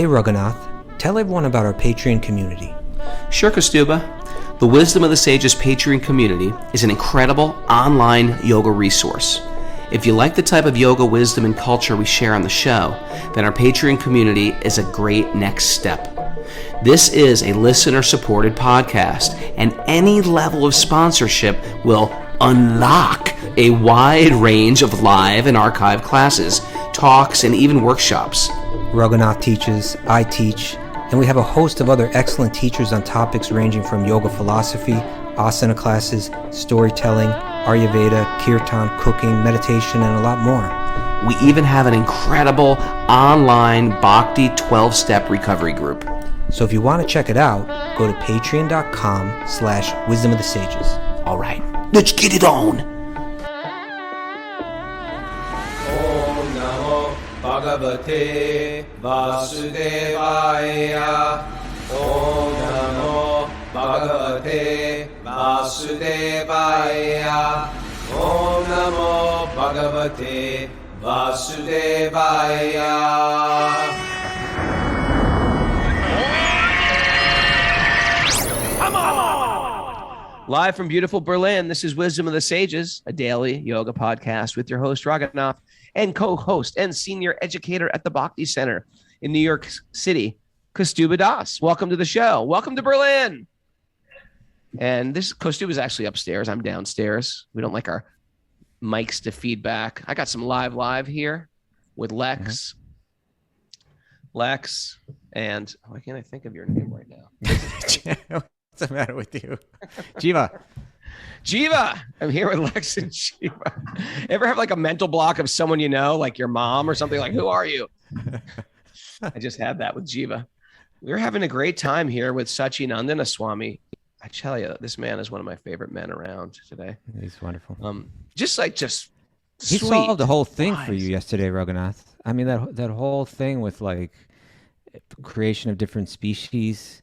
Hey Raghunath, tell everyone about our Patreon community. Sure, Kaustubha. The Wisdom of the Sages Patreon community is an incredible online yoga resource. If you like the type of yoga wisdom and culture we share on the show, then our Patreon community is a great next step. This is a listener-supported podcast, and any level of sponsorship will unlock a wide range of live and archived classes, talks, and even workshops. Raghunath teaches, I teach, and we have a host of other excellent teachers on topics ranging from yoga philosophy, asana classes, storytelling, Ayurveda, kirtan, cooking, meditation, and a lot more. We even have an incredible online Bhakti 12-step recovery group. So if you want to check it out, go to patreon.com/wisdom of the sages. All right, let's get it on. Om Namo Bhagavate Vasudevaya. Om Namo Bhagavate Vasudevaya. Om Namo Bhagavate Vasudevaya. Live from beautiful Berlin, this is Wisdom of the Sages, a daily yoga podcast with your host, Raghunath, and co-host and senior educator at the Bhakti Center in New York City, Kaustubha Das. Welcome to the show. Welcome to Berlin. And this Kaustubha is actually upstairs. I'm downstairs. We don't like our mics to feedback. I got some live here with Lex. Lex, and why can't I think of your name right now? What's the matter with you? Jiva. I'm here with Lex and Jiva. Ever have like a mental block of someone you know, like your mom or something, like, who are you? I just had that with Jiva. We're having a great time here with Satchidananda Swami. I tell you, this man is one of my favorite men around today. He's wonderful. He solved the whole thing for you yesterday, Raghunath. I mean, that whole thing with like creation of different species,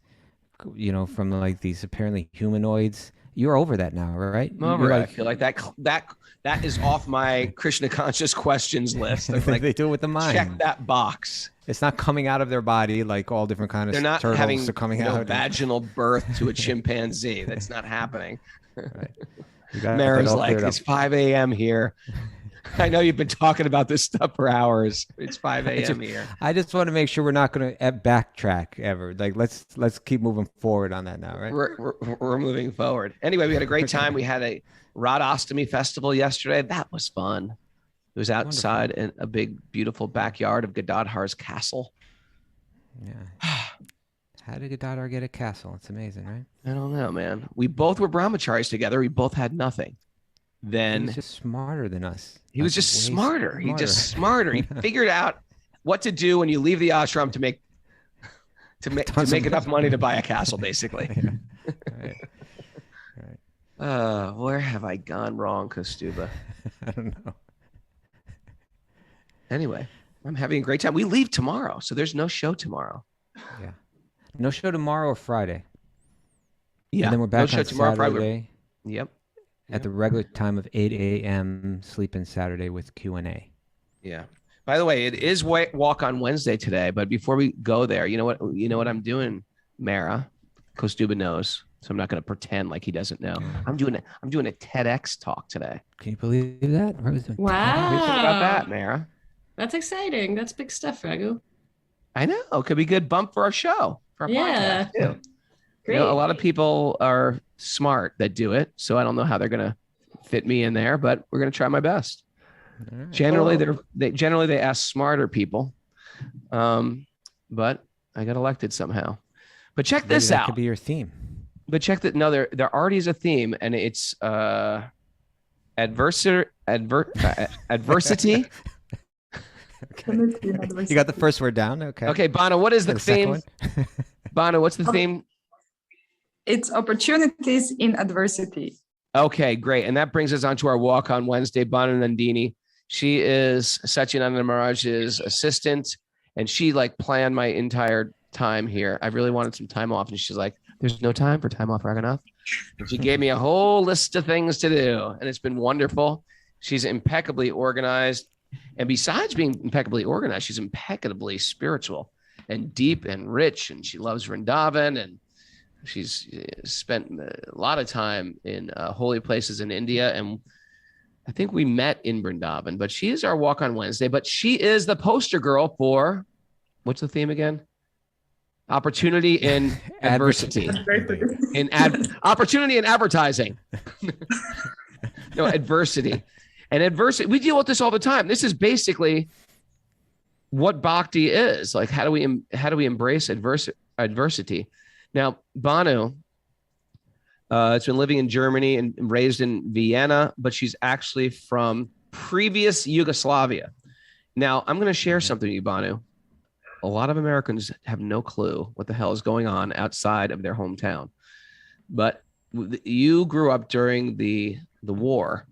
you know, from like these apparently humanoids. You're over that now, right? I feel like that is off my Krishna conscious questions list. Like, they do it with the mind. Check that box. It's not coming out of their body like all different kinds of They're not turtles having are coming out. Vaginal birth to a chimpanzee. That's not happening. Right. Mara's like, it's 5 a.m. here. I know you've been talking about this stuff for hours. It's 5 a.m. here. I just want to make sure we're not going to backtrack ever. Like, let's keep moving forward on that now, right? We're moving forward. Anyway, we had a great time. We had a Radhastami festival yesterday. That was fun. It was outside in a big, beautiful backyard of Gadadhar's castle. Yeah. How did Gadadhar get a castle? It's amazing, right? I don't know, man. We both were brahmacharis together. We both had nothing. Then he was just smarter than us. He was just smarter. He just smarter. He figured out what to do when you leave the ashram to make enough money to buy a castle, basically. Right. Where have I gone wrong, Kaustubha? I don't know. Anyway, I'm having a great time. We leave tomorrow, so there's no show tomorrow. Yeah, no show tomorrow or Friday. Yeah, and then we're back on tomorrow, Saturday. Friday. Yep. At the regular time of 8 a.m. sleep-in Saturday with Q&A. Yeah. By the way, it is walk on Wednesday today, but before we go there, you know what I'm doing, Mara? Kaustubha knows, so I'm not going to pretend like he doesn't know. I'm doing a TEDx talk today. Can you believe that? Wow. What do you think about that, Mara? That's exciting. That's big stuff, Raghu. I know. It could be a good bump for our show, for our podcast too. Great. You know, a lot of people are smart that do it, so I don't know how they're going to fit me in there, but we're going to try my best. Right. Generally, they ask smarter people, but I got elected somehow. But check this out. That could be your theme. But check that. No, there already is a theme, and it's adversity. Okay. You got the first word down. Okay. Okay, Bana, what is the theme? Bana, what's the theme? It's opportunities in adversity. Okay, great. And that brings us on to our walk on Wednesday. Bana Nandini. She is Satchidananda Maharaj's assistant, and she like planned my entire time here. I really wanted some time off, and she's like, "There's no time for time off, Raghunath." And she gave me a whole list of things to do, and it's been wonderful. She's impeccably organized, and besides being impeccably organized, she's impeccably spiritual. and deep and rich, and she loves Vrindavan, and she's spent a lot of time in holy places in India, and I think we met in Vrindavan, but she is our walk on Wednesday, but she is the poster girl for, what's the theme again? Opportunity in adversity. Opportunity in advertising. No, adversity. And adversity, we deal with this all the time. This is basically what bhakti is. Like, how do we embrace adversity? Now, Banu has been living in Germany and raised in Vienna, but she's actually from previous Yugoslavia. Now, I'm going to share something with you, Banu. A lot of Americans have no clue what the hell is going on outside of their hometown. But you grew up during the war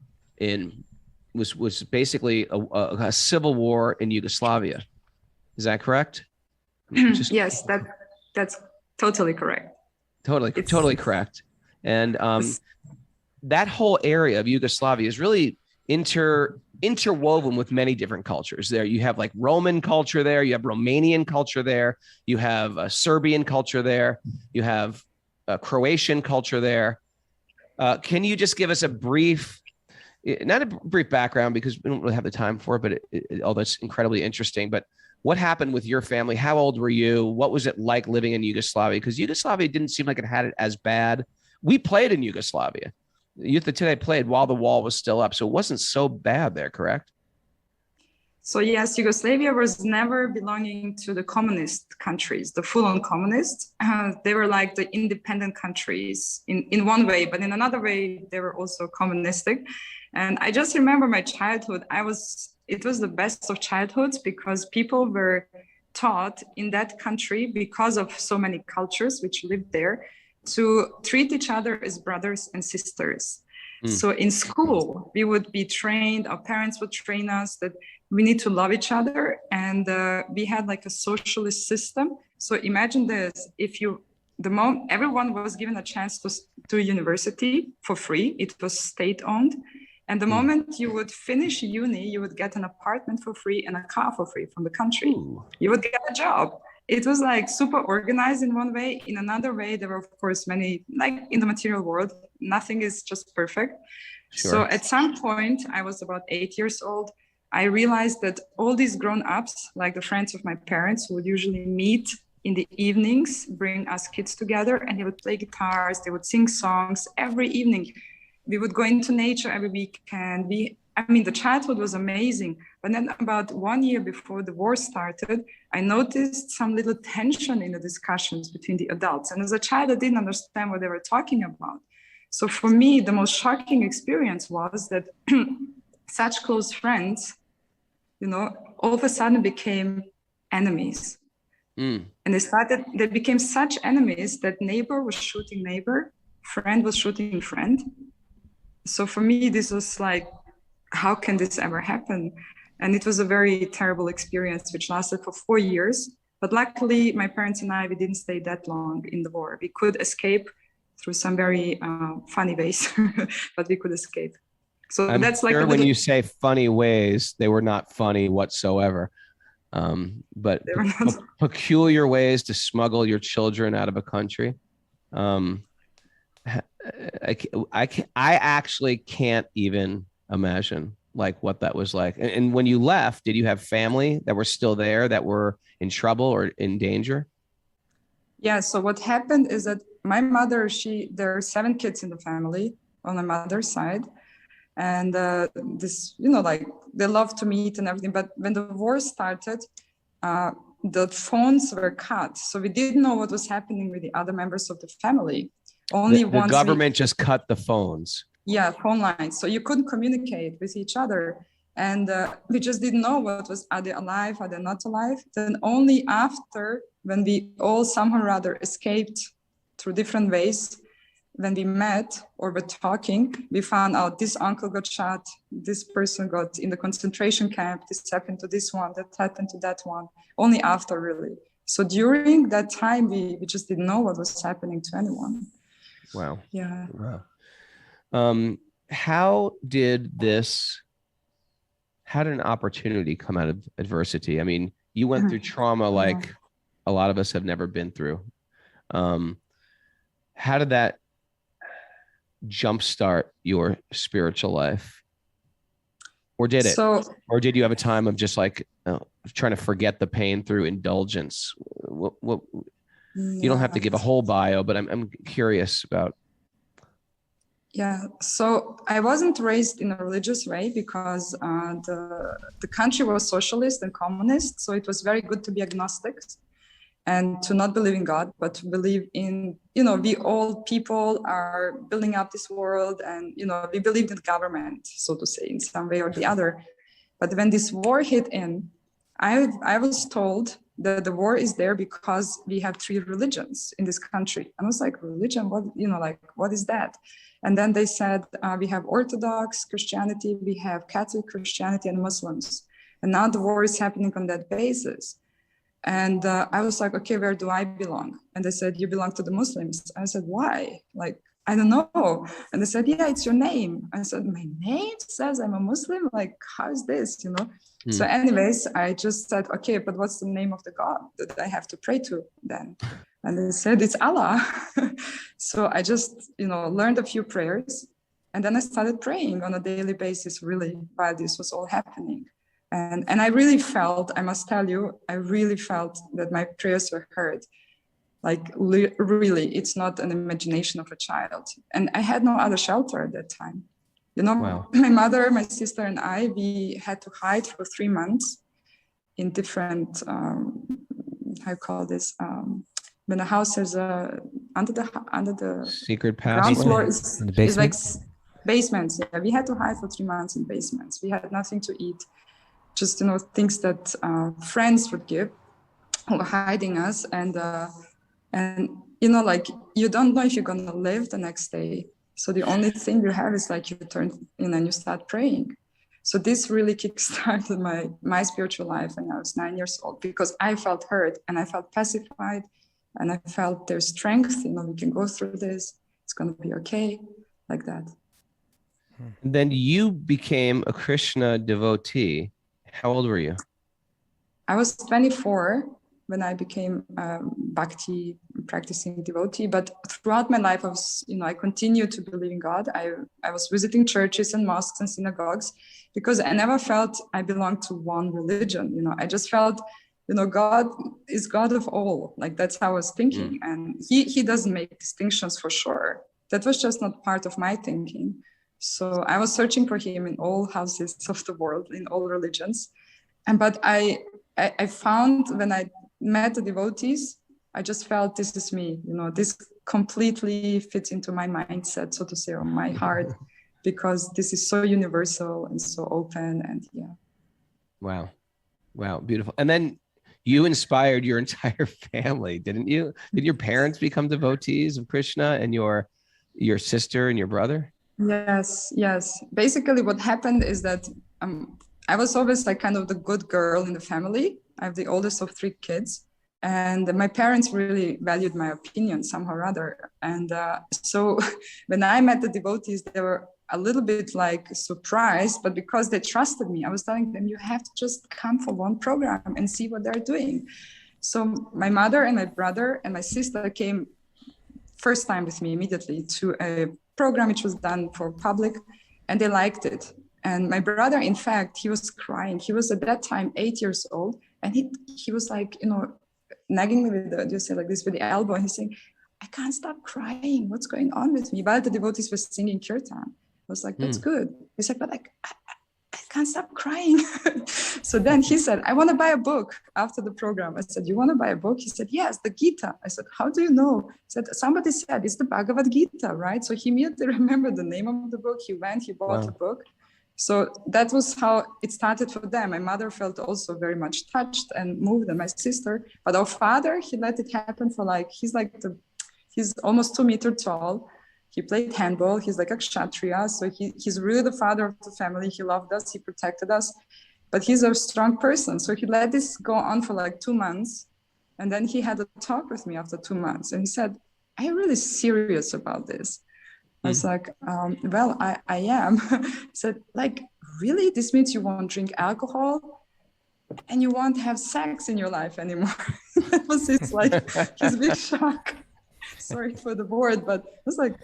was basically a civil war in Yugoslavia. Is that correct? Yes, that's totally correct. Totally correct. And that whole area of Yugoslavia is really interwoven with many different cultures. There you have like Roman culture there, you have Romanian culture there, you have a Serbian culture there, you have a Croatian culture there. Can you just give us a brief, not a brief background because we don't really have the time for it, but although it's incredibly interesting, but what happened with your family? How old were you? What was it like living in Yugoslavia? Because Yugoslavia didn't seem like it had it as bad. We played in Yugoslavia. Youth of Today played while the wall was still up. So it wasn't so bad there, correct? So yes, Yugoslavia was never belonging to the communist countries, the full-on communists. They were like the independent countries in one way, but in another way, they were also communistic. And I just remember my childhood. It was the best of childhoods because people were taught in that country, because of so many cultures which lived there, to treat each other as brothers and sisters. So in school, we would be trained, our parents would train us that we need to love each other. And we had like a socialist system. So imagine this, everyone was given a chance to university for free. It was state owned. And the moment you would finish uni, you would get an apartment for free and a car for free from the country. You would get a job. It was like super organized in one way. In another way, there were, of course, many, like in the material world, nothing is just perfect. Sure. So at some point, I was about 8 years old. I realized that all these grown-ups, like the friends of my parents, who would usually meet in the evenings, bring us kids together, and they would play guitars, they would sing songs every evening. We would go into nature every weekend. The childhood was amazing. But then about 1 year before the war started, I noticed some little tension in the discussions between the adults. And as a child, I didn't understand what they were talking about. So for me, the most shocking experience was that such close friends, all of a sudden became enemies. And they became such enemies that neighbor was shooting neighbor, friend was shooting friend. So for me, this was like, how can this ever happen? And it was a very terrible experience, which lasted for 4 years. But luckily, my parents and we didn't stay that long in the war. We could escape through some very funny ways, but we could escape. So I'm that's like sure when you say funny ways, they were not funny whatsoever. But peculiar ways to smuggle your children out of a country. I actually can't even imagine like what that was like. And when you left, did you have family that were still there that were in trouble or in danger? Yeah. So what happened is that my mother, there are 7 kids in the family on my mother's side. And they love to meet and everything. But when the war started, the phones were cut. So we didn't know what was happening with the other members of the family. The government just cut the phones. Yeah, phone lines. So you couldn't communicate with each other. And we just didn't know are they alive, are they not alive? Then only after, when we all somehow or other escaped through different ways, when we met or were talking, we found out this uncle got shot, this person got in the concentration camp, this happened to this one, that happened to that one. Only after, really. So during that time, we just didn't know what was happening to anyone. Wow. Yeah. Wow. How did an opportunity come out of adversity? I mean, you went through trauma like a lot of us have never been through. How did that jumpstart your spiritual life? Or did it? Or did you have a time of just like trying to forget the pain through indulgence? What you don't have to give a whole bio, but I'm curious about. Yeah, so I wasn't raised in a religious way because the country was socialist and communist, so it was very good to be agnostic and to not believe in God, but to believe in, we all people are building up this world, and we believed in government, so to say, in some way or the other. But when this war hit in, I was told that the war is there because we have 3 religions in this country. And I was like, religion? What, what is that? And then they said, we have Orthodox Christianity, we have Catholic Christianity, and Muslims. And now the war is happening on that basis. And I was like, okay, where do I belong? And they said, you belong to the Muslims. I said, why? Like, I don't know. And they said, yeah, it's your name. I said, my name says I'm a Muslim? Like, how is this, So anyways, I just said, okay, but what's the name of the God that I have to pray to then? And they said, it's Allah. So I just, learned a few prayers. And then I started praying on a daily basis, really, while this was all happening. And I really felt, I must tell you, I really felt that my prayers were heard. Like really, it's not an imagination of a child. And I had no other shelter at that time. Wow. My mother, my sister, and I, we had to hide for 3 months in different, when a house is under the secret ground passageway? floor is like basements. Yeah, we had to hide for 3 months in basements. We had nothing to eat, just things that friends would give, who were hiding us, and like you don't know if you're gonna live the next day. So the only thing you have is like you turn in and you start praying. So this really kickstarted my spiritual life when I was 9 years old, because I felt heard and I felt pacified, and I felt there's strength. We can go through this. It's gonna be okay, like that. Then you became a Krishna devotee. How old were you? I was 24 when I became a Bhakti practicing devotee, but throughout my life, I continued to believe in God. I was visiting churches and mosques and synagogues because I never felt I belonged to one religion. I just felt, God is God of all. Like that's how I was thinking. And he doesn't make distinctions for sure. That was just not part of my thinking. So I was searching for him in all houses of the world, in all religions. But I found when I met the devotees, I just felt this is me, this completely fits into my mindset, so to say, or my heart, because this is so universal and so open, and yeah. Wow, beautiful. And then you inspired your entire family, didn't you? Did your parents become devotees of Krishna, and your sister and your brother? Yes. Basically what happened is that I was always like kind of the good girl in the family. I'm the oldest of 3 kids, and my parents really valued my opinion somehow or other. And so when I met the devotees, they were a little bit like surprised, but because they trusted me, I was telling them, you have to just come for one program and see what they're doing. So my mother and my brother and my sister came first time with me immediately to a program which was done for public, and they liked it. And my brother, in fact, he was crying. He was at that time 8 years old, and he was like, nagging me with the elbow, and he's saying, I can't stop crying. What's going on with me? While the devotees were singing kirtan, I was like, that's good. He's like, but I can't stop crying. So then he said, I want to buy a book after the program. I said, you want to buy a book? He said, yes, the Gita. I said, how do you know? He said, somebody said it's the Bhagavad Gita, right? So he immediately remembered the name of the book. He bought the book. So that was how it started for them. My mother felt also very much touched and moved, and my sister. But our father, he let it happen for he's almost 2 meters tall. He played handball. He's like a kshatriya. So he's really the father of the family. He loved us. He protected us. But he's a strong person. So he let this go on for like 2 months. And then he had a talk with me after 2 months. And he said, are you really serious about this? I was like, well, I am. He said, like, really? This means you won't drink alcohol? and you won't have sex in your life anymore. That was his his big shock. Sorry for the word, but it was like,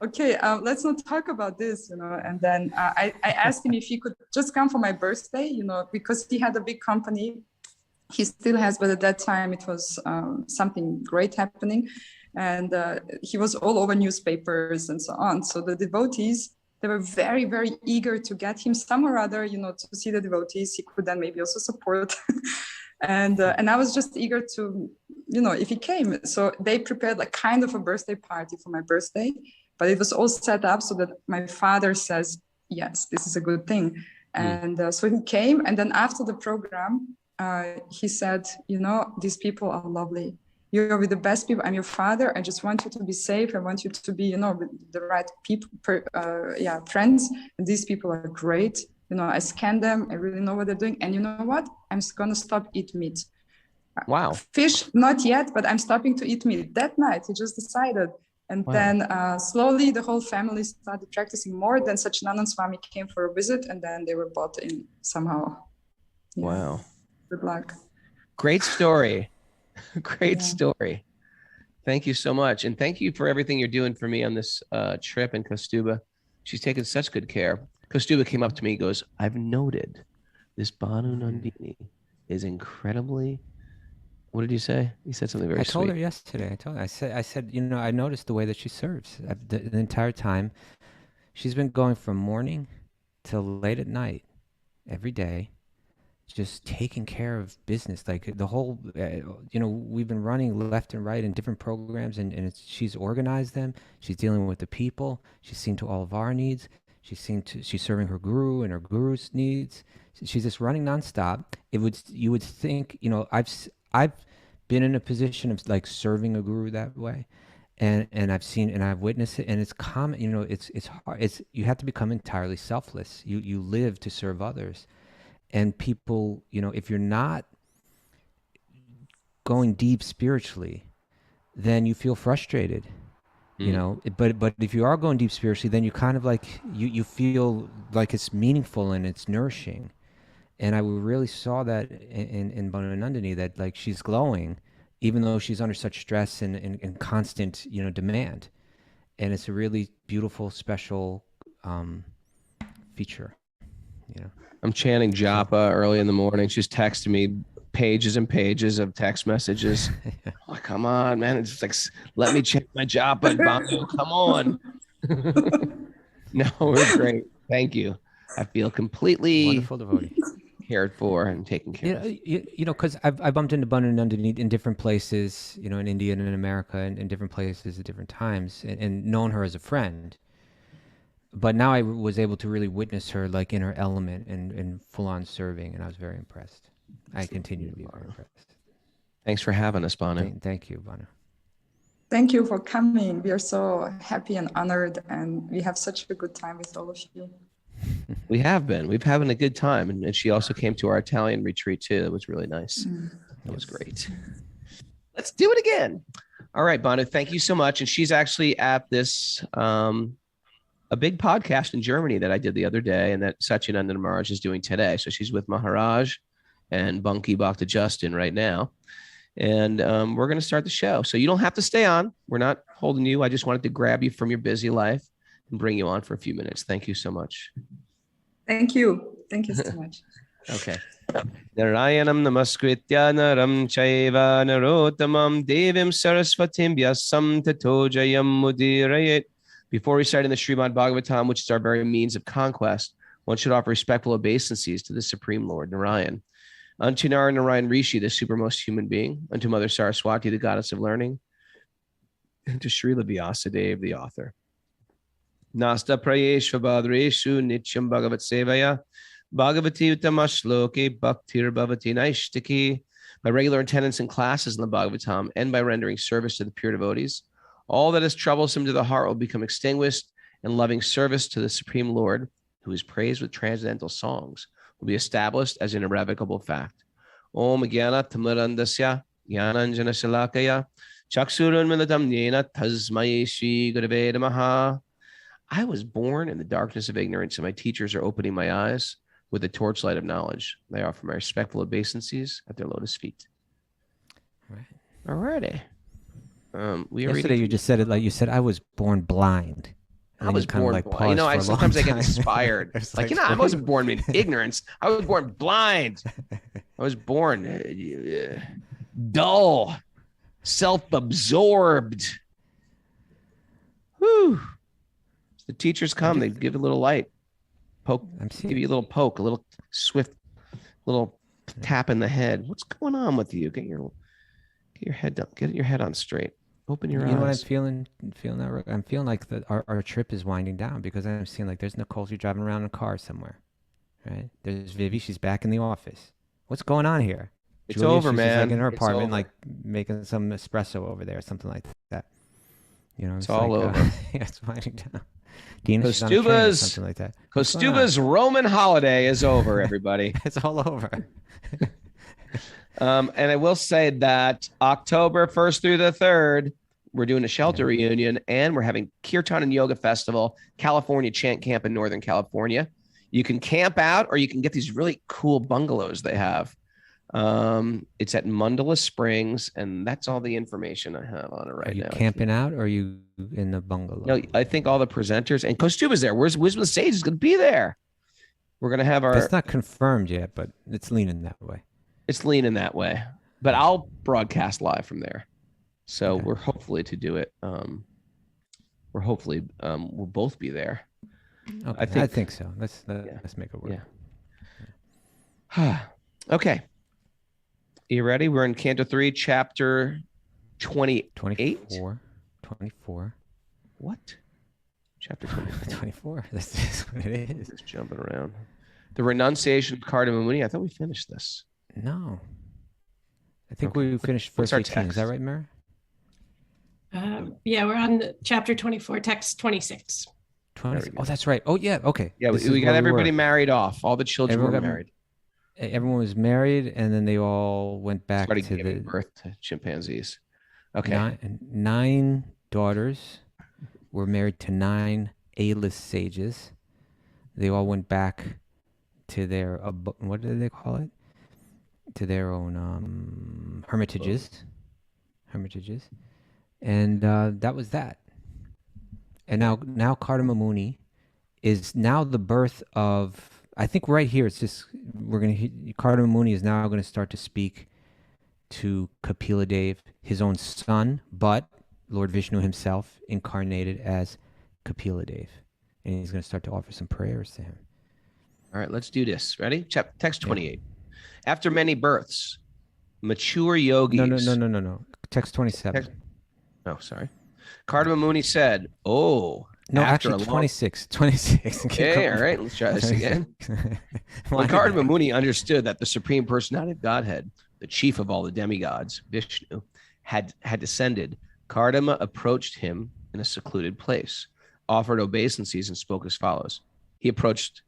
okay, let's not talk about this, And then I asked him if he could just come for my birthday, because he had a big company. He still has, but at that time it was something great happening. And he was all over newspapers and so on. So the devotees, they were very, very eager to get him somewhere or other, to see the devotees. He could then maybe also support. And I was just eager to, if he came. So they prepared like kind of a birthday party for my birthday, but it was all set up so that my father says, yes, this is a good thing. And so he came. And then after the program, he said, these people are lovely. You're with the best people. I'm your father. I just want you to be safe. I want you to be, with the right people, friends. And these people are great. I scan them. I really know what they're doing. And you know what? I'm going to stop eat meat. Wow. Fish, not yet, but I'm stopping to eat meat. That night, he just decided. And then slowly the whole family started practicing more. Then Satchidanand Swami came for a visit, and then they were brought in somehow. Yeah. Wow. Good luck. Great story. Great story. Thank you so much. And thank you for everything you're doing for me on this trip in Kaustubha. She's taken such good care. Kaustubha came up to me and goes, I've noted this Bhanu Nandini is incredibly, what did you say? You said something very sweet. I told her yesterday. I said, I noticed the way that she serves the entire time. She's been going from morning till late at night every day, just taking care of business, like the whole, we've been running left and right in different programs, and she's organized them. She's dealing with the people. She's seen to all of our needs. She's serving her guru and her guru's needs. She's just running nonstop. You would think, I've been in a position of like serving a guru that way, and I've seen and I've witnessed it, and it's common. It's hard. You have to become entirely selfless. You live to serve others. And people, if you're not going deep spiritually, then you feel frustrated, but if you are going deep spiritually, then you kind of like, you feel like it's meaningful and it's nourishing. And I really saw that in Bhanu Nandini, that like she's glowing, even though she's under such stress and constant, demand. And it's a really beautiful, special feature, I'm chanting japa early in the morning. She's texting me pages and pages of text messages. Like, come on, man. It's just like, let me chant my japa, Bhanu. Come on. No, we're great. Thank you. I feel completely wonderful devotee, cared for and taken care of. Because I bumped into Bhanu Nandini in different places, in India and in America, and in different places at different times, and known her as a friend. But now I was able to really witness her like in her element and full-on serving, and I was very impressed. I continue to be very impressed. Thanks for having us, Bhanu. Thank you, Bhanu. Thank you for coming. We are so happy and honored, and we have such a good time with all of you. We have been. We've having a good time, and she also came to our Italian retreat too. It was really nice. That was great. Let's do it again. All right, Bhanu, thank you so much. And she's actually at this a big podcast in Germany that I did the other day, and that Satchidananda Maharaj is doing today. So she's with Maharaj and Bunky Bhakta Justin right now. And we're going to start the show. So you don't have to stay on. We're not holding you. I just wanted to grab you from your busy life and bring you on for a few minutes. Thank you so much. Thank you. Thank you so much. Okay. Narayanam namaskritya naram chaiva narottamam devim saraswatim vyasam tato jayam mudirayet. Before reciting the Srimad Bhagavatam, which is our very means of conquest, one should offer respectful obeisances to the Supreme Lord Narayan. Unto Narayan Rishi, the supermost human being, unto Mother Saraswati, the goddess of learning, and to Srila Vyasadeva, the author. Nasta prayeshva badreshu nityam bhagavat sevaya bhagavati utamashloke bhaktir bhavati naishtiki. By regular attendance in classes in the Bhagavatam and by rendering service to the pure devotees, all that is troublesome to the heart will become extinguished, and loving service to the Supreme Lord, who is praised with transcendental songs, will be established as an irrevocable fact. Om Gyana Tamarandasya Gyananjana Shalakaya Chaksurun Milatam Yena Tasmai Shri Gurave Namaha. I was born in the darkness of ignorance, and my teachers are opening my eyes. with the torchlight of knowledge. They offer my respectful obeisances at their lotus feet. Right. Alrighty. We are Yesterday reading. you just said it like you said, I was born blind. I was born like blind. You know, paused for a sometimes I long get time. inspired. It's like, you know, I wasn't born in ignorance. I was born blind. I was born dull, self-absorbed. Whew. The teachers come, they give a little light, poke, give you a little poke, a little swift, little tap in the head. What's going on with you? Get your head down, get your head on straight. Open your eyes. You know what I'm feeling that I'm feeling like our trip is winding down because I'm seeing like there's Nicole, you're driving around in a car somewhere, right? There's Vivi, she's back in the office. What's going on here? It's Julia, over, she's man. Just, like in her It's apartment, over. like making some espresso over there, something like that. You know, it's all like, over. Yeah, it's winding down. Dina, she's on a train or something like that. Kaustubha's Roman holiday is over, everybody. It's all over. And I will say that October 1st through the 3rd, we're doing a shelter reunion, and we're having Kirtan and Yoga Festival, California Chant Camp in Northern California. You can camp out, or you can get these really cool bungalows they have. It's at Mandala Springs, and that's all the information I have on it right now. Are you camping out, or are you in the bungalow? No, I think all the presenters and Kaustubha's there. Where's Wisdom of the Sage is going to be there. We're going to have our. That's not confirmed yet, but it's leaning that way. It's leaning that way, but I'll broadcast live from there. So we're hopefully to do it. We'll both be there. Okay, I think so. Let's make it work. Yeah. Okay. You ready? We're in Canto 3, Chapter 28. 24. What? Chapter 24. 24. That's what it is. Just jumping around. The renunciation of Cardamomuni. I thought we finished this. No. I think we finished verse 18. Is that right, Mary? Yeah, we're on chapter 24, text 26. 20. Oh, that's right. Oh, yeah. Okay. Yeah, we got everybody married off. All the children were married. Everyone was married, and then they all went back Started to giving birth to chimpanzees. Okay. 9 daughters were married to 9 A-list sages. They all went back to their, what do they call it? To their own hermitages. And that was that. And now Cardamomuni is now the birth of, I think right here it's just, Cardamomuni is now going to start to speak to Kapila Dev, his own son, but Lord Vishnu himself incarnated as Kapila Dev. And he's going to start to offer some prayers to him. All right, let's do this. Ready? Text 28. After many births, mature yogis. No. Text 27. Oh, sorry. Cardamomuni said, no, actually 26. 26. Okay, all right, let's try this again. When Cardamomuni understood that the Supreme Personality of Godhead, the chief of all the demigods, Vishnu, had descended, Cardama approached him in a secluded place, offered obeisances, and spoke as follows. He approached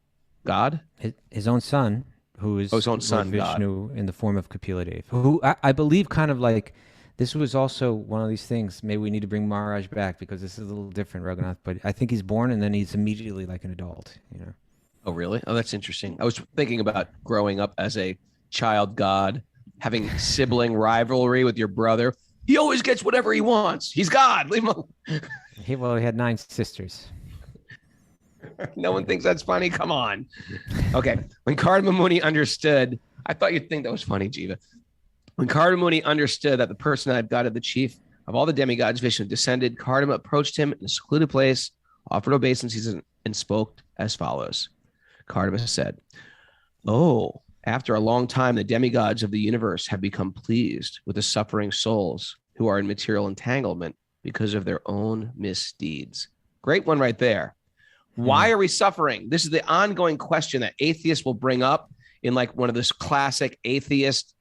God, his own son, who is his own son, Vishnu, God, in the form of Kapila Dev, who I believe kind of like, this was also one of these things. Maybe we need to bring Maharaj back because this is a little different, Raghunath. But I think he's born and then he's immediately like an adult. You know. Oh, really? Oh, that's interesting. I was thinking about growing up as a child god, having sibling rivalry with your brother. He always gets whatever he wants. He's God. Leave him alone. He had 9 sisters. No one thinks that's funny. Come on. Okay. When Cardamomuni understood, I thought you'd think that was funny, Jiva. When Cardamomuni understood that the personality of God of the chief of all the demigods, Vishnu, descended, Cardama approached him in a secluded place, offered obeisances, and spoke as follows. Cardama said, after a long time, the demigods of the universe have become pleased with the suffering souls who are in material entanglement because of their own misdeeds. Great one right there. Why are we suffering? This is the ongoing question that atheists will bring up in like one of those classic theist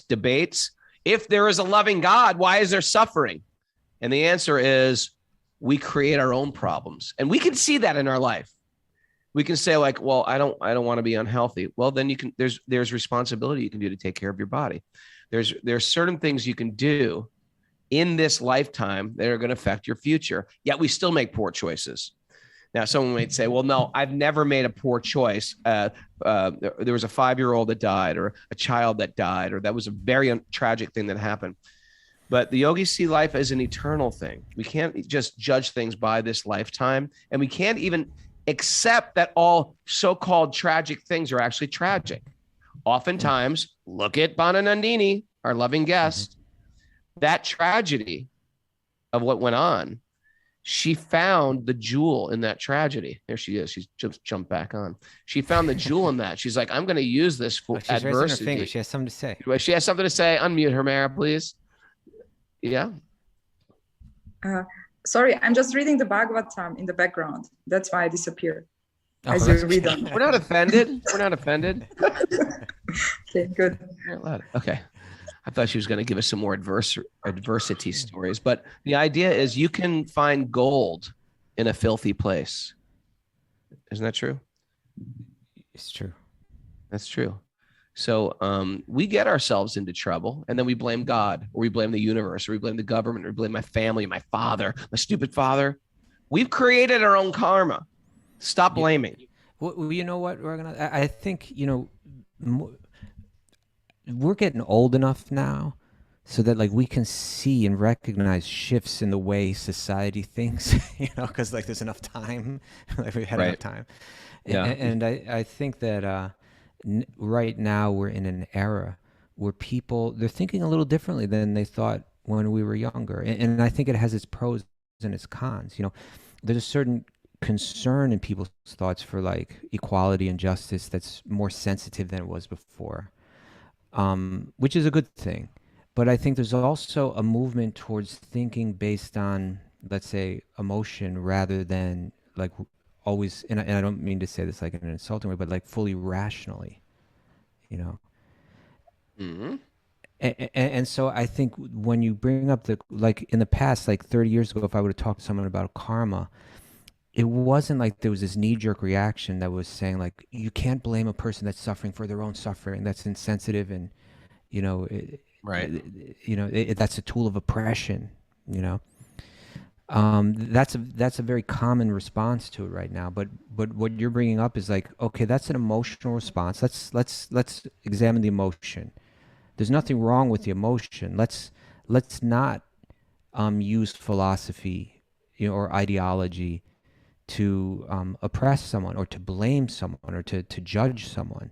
debates. If there is a loving God, why is there suffering? And the answer is we create our own problems. And we can see that in our life. We can say like, well, I don't want to be unhealthy. Well, then there's responsibility you can do to take care of your body. There's certain things you can do in this lifetime that are going to affect your future. Yet we still make poor choices. Now, someone might say, well, no, I've never made a poor choice. There was a 5-year-old that died, or a child that died, or that was a very tragic thing that happened. But the yogis see life as an eternal thing. We can't just judge things by this lifetime. And we can't even accept that all so-called tragic things are actually tragic. Oftentimes, look at Bonanandini, our loving guest, that tragedy of what went on, she found the jewel in that tragedy. There she is. She's just jumped back on. She found the jewel in that. She's like, I'm going to use this for she's adversity. raising her finger. She has something to say. She has something to say. Unmute her, Mara, please. Yeah. Sorry, I'm just reading the Bhagavatam in the background. That's why I disappear as you read them. We're not offended. We're not offended. Okay, good. Okay. I thought she was going to give us some more adversity stories, but the idea is you can find gold in a filthy place. Isn't that true? It's true. That's true. So we get ourselves into trouble, and then we blame God, or we blame the universe, or we blame the government, or we blame my family, my father, my stupid father. We've created our own karma. Stop blaming. Well, you know what, Raghunath? I think, we're getting old enough now so that like we can see and recognize shifts in the way society thinks, because like there's enough time, like we've had enough time. Yeah. And I think that right now we're in an era where they're thinking a little differently than they thought when we were younger. And I think it has its pros and its cons. There's a certain concern in people's thoughts for like equality and justice that's more sensitive than it was before, which is a good thing. But I think there's also a movement towards thinking based on, let's say, emotion rather than like always, and I don't mean to say this like in an insulting way, but like fully rationally, Mm-hmm. And so I think when you bring up like in the past, like 30 years ago, if I would have talked to someone about karma, it wasn't like there was this knee-jerk reaction that was saying like, you can't blame a person that's suffering for their own suffering. That's insensitive. And, that's a tool of oppression, that's a very common response to it right now. But what you're bringing up is like, okay, that's an emotional response. Let's examine the emotion. There's nothing wrong with the emotion. Let's not use philosophy, or ideology to oppress someone or to blame someone or to judge someone.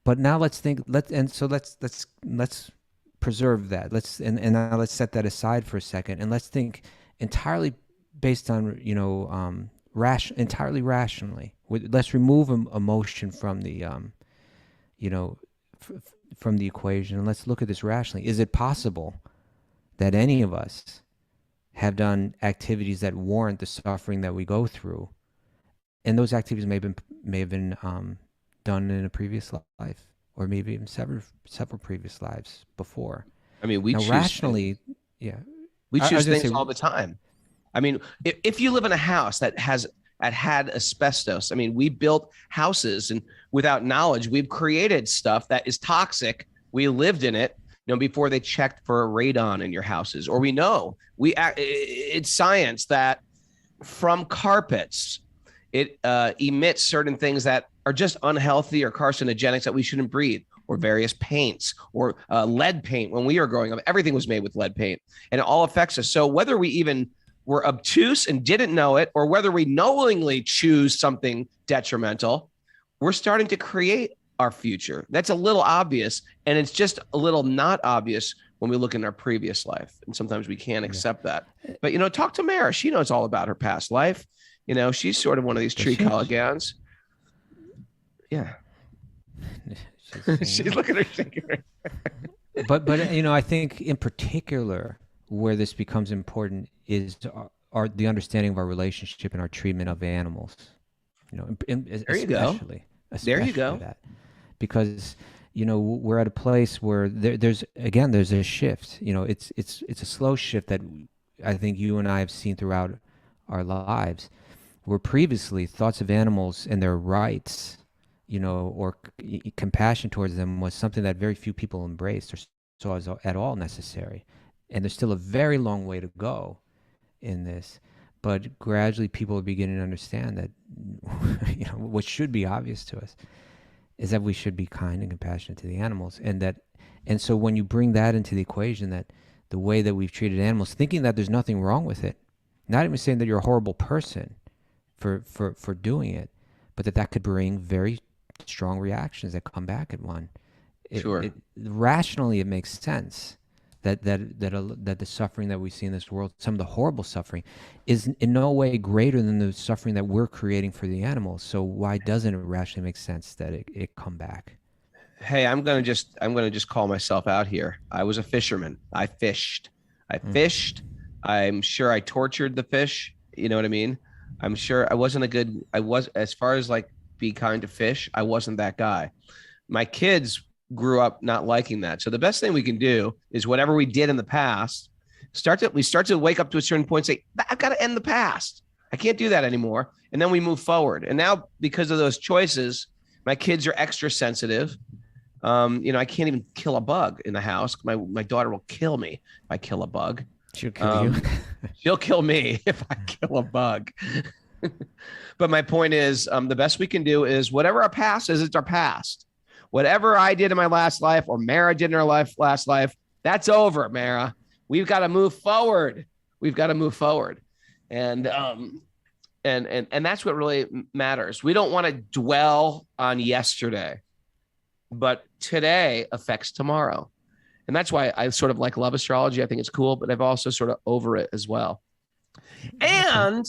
But now let's preserve that. Now let's set that aside for a second, and let's think entirely based on entirely rationally. Let's remove emotion from the from the equation, and let's look at this rationally. Is it possible that any of us have done activities that warrant the suffering that we go through, and those activities may have been done in a previous life, or maybe even several previous lives before? I mean, we now, choose rationally, things. Yeah, We choose things all the time. I mean, if you live in a house that had asbestos, I mean, we built houses and without knowledge, we've created stuff that is toxic. We lived in it, before they checked for radon in your houses, or we know it's science that from carpets, it emits certain things that are just unhealthy or carcinogenics that we shouldn't breathe, or various paints, or lead paint. When we were growing up, everything was made with lead paint, and it all affects us. So whether we even were obtuse and didn't know it, or whether we knowingly choose something detrimental, we're starting to create our future. That's a little obvious, and it's just a little not obvious when we look in our previous life. And sometimes we can't accept that. But, talk to Mara. She knows all about her past life. She's sort of one of these tree colligans. Yeah. She's looking at her shaking. But I think in particular where this becomes important is the understanding of our relationship and our treatment of animals. There you go. There you go. That. Because we're at a place where there's a shift. It's a slow shift that I think you and I have seen throughout our lives, where previously thoughts of animals and their rights, or compassion towards them was something that very few people embraced or saw as at all necessary. And there's still a very long way to go in this. but gradually people are beginning to understand that, what should be obvious to us is that we should be kind and compassionate to the animals. And so when you bring that into the equation, that the way that we've treated animals, thinking that there's nothing wrong with it, not even saying that you're a horrible person for doing it, but that could bring very strong reactions that come back at one. Rationally, it makes sense that the suffering that we see in this world, some of the horrible suffering, is in no way greater than the suffering that we're creating for the animals. So why doesn't it rationally make sense that it come back? Hey, I'm gonna just call myself out here. I was a fisherman. I fished. I'm sure I tortured the fish. You know what I mean? I'm sure I wasn't as far as like be kind to fish, I wasn't that guy. My kids grew up not liking that. So the best thing we can do is whatever we did in the past, we start to wake up to a certain point and say, I've got to end the past. I can't do that anymore. And then we move forward. And now because of those choices, my kids are extra sensitive. I can't even kill a bug in the house. My daughter will kill me if I kill a bug. She'll kill you. She'll kill me if I kill a bug. But my point is, the best we can do is whatever our past is, it's our past. Whatever I did in my last life or Mara did in her last life, that's over, Mara. We've got to move forward. And that's what really matters. We don't want to dwell on yesterday, but today affects tomorrow. And that's why I sort of love astrology. I think it's cool, but I've also sort of over it as well. And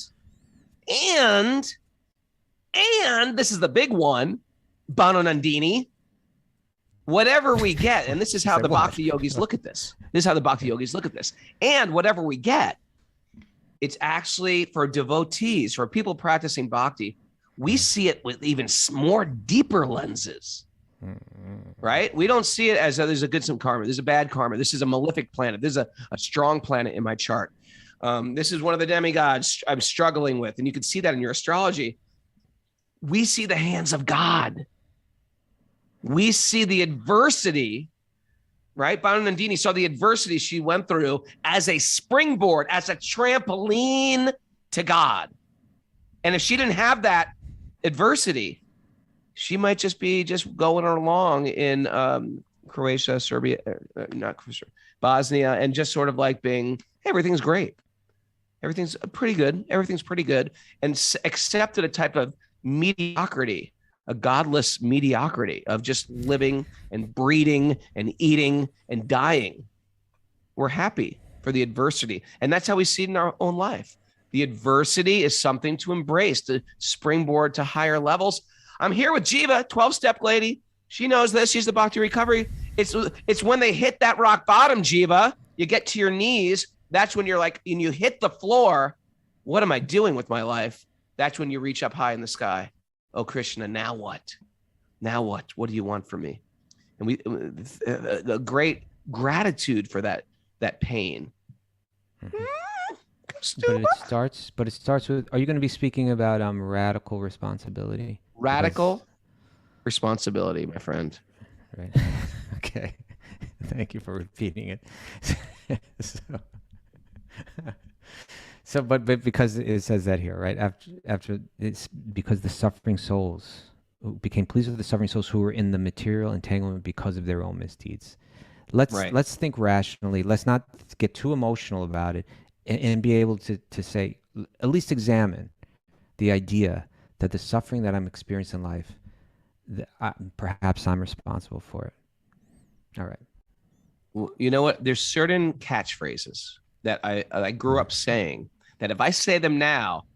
this is the big one, Bano Nandini. Whatever we get, and this is how the Bhakti-yogis look at this. And whatever we get, it's actually for devotees, for people practicing bhakti, we see it with even more deeper lenses, right? We don't see it as there's a good some karma, there's a bad karma, this is a malefic planet, this is a strong planet in my chart. This is one of the demigods I'm struggling with. And you can see that in your astrology. We see the hands of God. We see the adversity, right? Bhanu Nandini saw the adversity she went through as a springboard, as a trampoline to God. And if she didn't have that adversity, she might just be going along in Croatia, Serbia, not Croatia, Bosnia, and just sort of like being, hey, everything's great. Everything's pretty good. And accepted a type of mediocrity, a godless mediocrity of just living and breeding and eating and dying. We're happy for the adversity. And that's how we see it in our own life. The adversity is something to embrace, to springboard to higher levels. I'm here with Jiva, 12-step lady. She knows this. She's the Bhakti recovery. It's when they hit that rock bottom, Jiva, you get to your knees. That's when you're like, and you hit the floor. What am I doing with my life? That's when you reach up high in the sky. Oh, Krishna, now what? What do you want from me? And the great gratitude for that pain. But it starts with, are you going to be speaking about radical responsibility? Radical responsibility, my friend. Right. Okay. Thank you for repeating it. But because it says that here, right? After it's because the suffering souls who became pleased with the suffering souls who were in the material entanglement because of their own misdeeds. Let's think rationally. Let's not get too emotional about it, and be able to say, at least examine the idea that the suffering that I'm experiencing in life, perhaps I'm responsible for it. All right. Well, you know what? There's certain catchphrases that I grew up saying that if I say them now,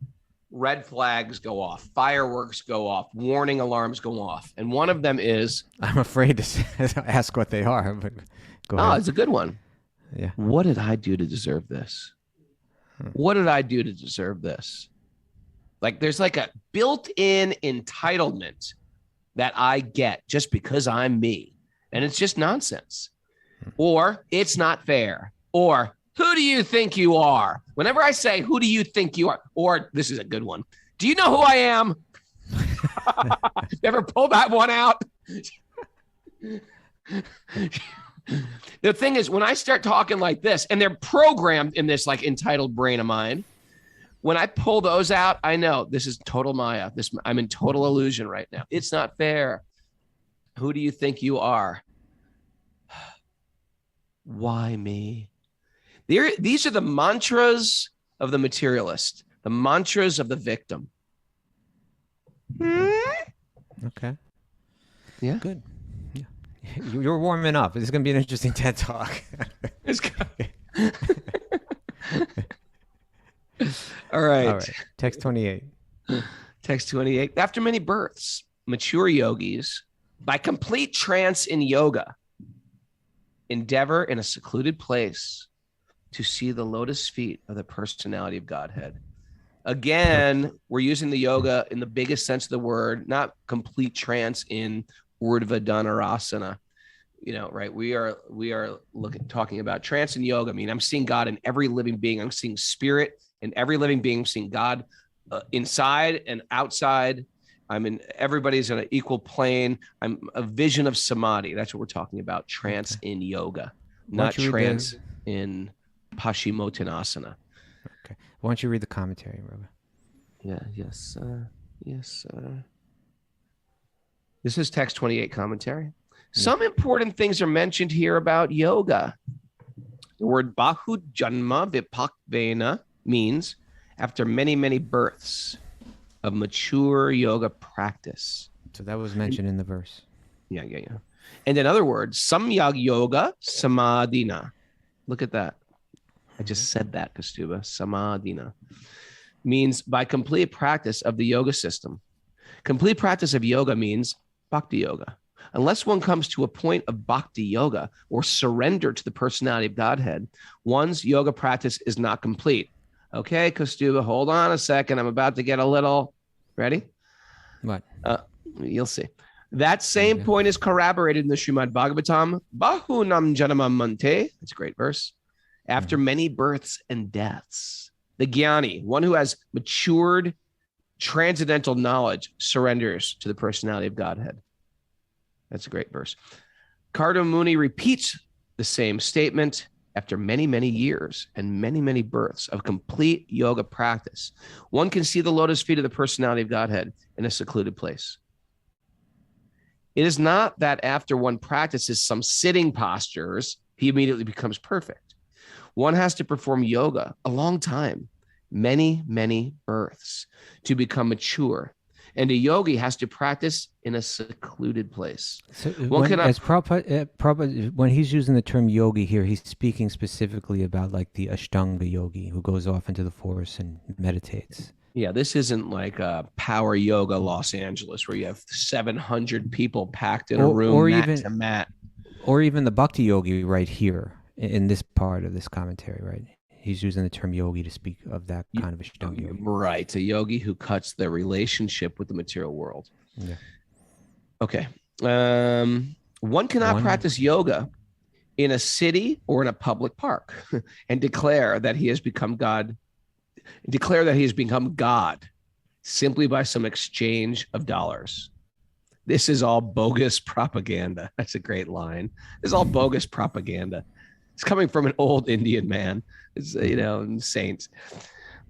red flags go off, fireworks go off, warning alarms go off. And one of them is... I'm afraid to ask what they are, but go ahead. Oh, it's a good one. Yeah. What did I do to deserve this? What did I do to deserve this? Like there's like a built-in entitlement that I get just because I'm me. And it's just nonsense. Or it's not fair. Or who do you think you are? Whenever I say, who do you think you are? Or this is a good one. Do you know who I am? Ever pull that one out? The thing is, when I start talking like this, and they're programmed in this like entitled brain of mine, When I pull those out, I know this is total Maya. I'm in total illusion right now. It's not fair. Who do you think you are? Why me? These are the mantras of the materialist, the mantras of the victim. Okay. Yeah. Good. Yeah. You're warming up. This is going to be an interesting TED Talk. All right. All right. Text 28. Text 28. After many births, mature yogis, by complete trance in yoga, endeavor in a secluded place to see the lotus feet of the personality of Godhead. Again, we're using the yoga in the biggest sense of the word, not complete trance in Urdhva Dhanurasana. Right? We are talking about trance in yoga. I mean, I'm seeing God in every living being. I'm seeing spirit in every living being. I'm seeing God inside and outside. Everybody's on an equal plane. I'm a vision of samadhi. That's what we're talking about. Trance in yoga, not trance in Paschimottanasana. Okay. Why don't you read the commentary, Roga? Yeah. Yes. This is text 28 commentary. Some important things are mentioned here about yoga. The word Bahu Janma Vipakvena means after many, many births of mature yoga practice. So that was mentioned in the verse. Yeah. And in other words, Samyag Yoga Samadhina. Look at that. I just said that, Kaustubha. Samadhina means by complete practice of the yoga system. Complete practice of yoga means bhakti yoga. Unless one comes to a point of bhakti yoga or surrender to the personality of Godhead, one's yoga practice is not complete. Okay, Kaustubha, hold on a second. I'm about to get a little ready. What? You'll see. That same point is corroborated in the Srimad Bhagavatam. Bahunam janamam mante. That's a great verse. After many births and deaths, the jnani, one who has matured transcendental knowledge, surrenders to the personality of Godhead. That's a great verse. Kardo Muni repeats the same statement after many, many years and many, many births of complete yoga practice. One can see the lotus feet of the personality of Godhead in a secluded place. It is not that after one practices some sitting postures, he immediately becomes perfect. One has to perform yoga a long time, many, many births to become mature. And a yogi has to practice in a secluded place. So when he's using the term yogi here, he's speaking specifically about like the Ashtanga yogi who goes off into the forest and meditates. Yeah, this isn't like a power yoga Los Angeles where you have 700 people packed in a room, or mat even, to mat. Or even the Bhakti-yogi right here in this part of this commentary, right? He's using the term yogi to speak of that kind of Ashtanga yogi. Right, a yogi who cuts their relationship with the material world. Yeah. Okay. One cannot practice yoga in a city or in a public park and declare that he has become God simply by some exchange of dollars. This is all bogus propaganda. That's a great line. This is all bogus propaganda. It's coming from an old Indian man. It's, saints.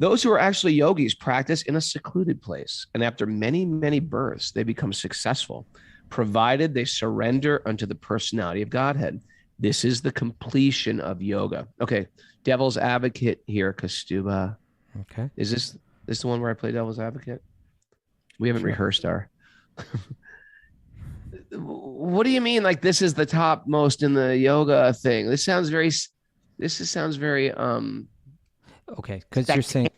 Those who are actually yogis practice in a secluded place. And after many, many births, they become successful, provided they surrender unto the personality of Godhead. This is the completion of yoga. Okay, devil's advocate here, Kaustubha. Okay. Is this the one where I play devil's advocate? We haven't rehearsed our... What do you mean? Like this is the top most in the yoga thing? This sounds very okay, because you're saying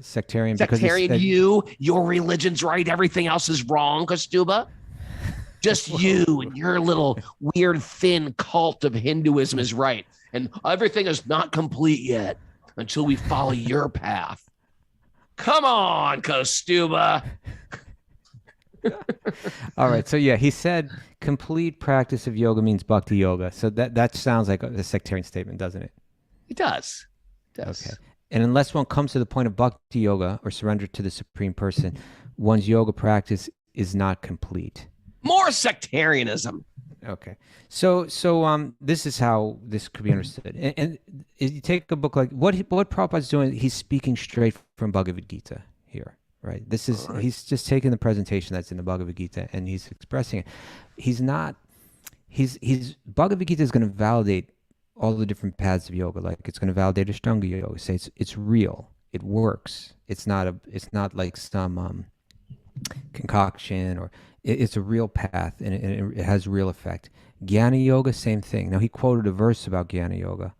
sectarian. Sectarian. Your religion's right. Everything else is wrong, Kaustubha. Just you and your little weird thin cult of Hinduism is right, and everything is not complete yet until we follow your path. Come on, Kaustubha. All right. So yeah, he said complete practice of yoga means bhakti yoga. So that sounds like a sectarian statement, doesn't it? It does. Okay. And unless one comes to the point of bhakti yoga or surrender to the Supreme Person, one's yoga practice is not complete. More sectarianism. Okay. This is how this could be understood. And if you take a book like what Prabhupada's doing, he's speaking straight from Bhagavad Gita here, right? He's just taking the presentation that's in the Bhagavad Gita and he's expressing it. He's Bhagavad Gita is going to validate all the different paths of yoga. Like it's going to validate Ashtanga yoga, say it's real, it works. It's not like some concoction, or it's a real path, and it has real effect. Jnana yoga, same thing. Now he quoted a verse about Jnana yoga.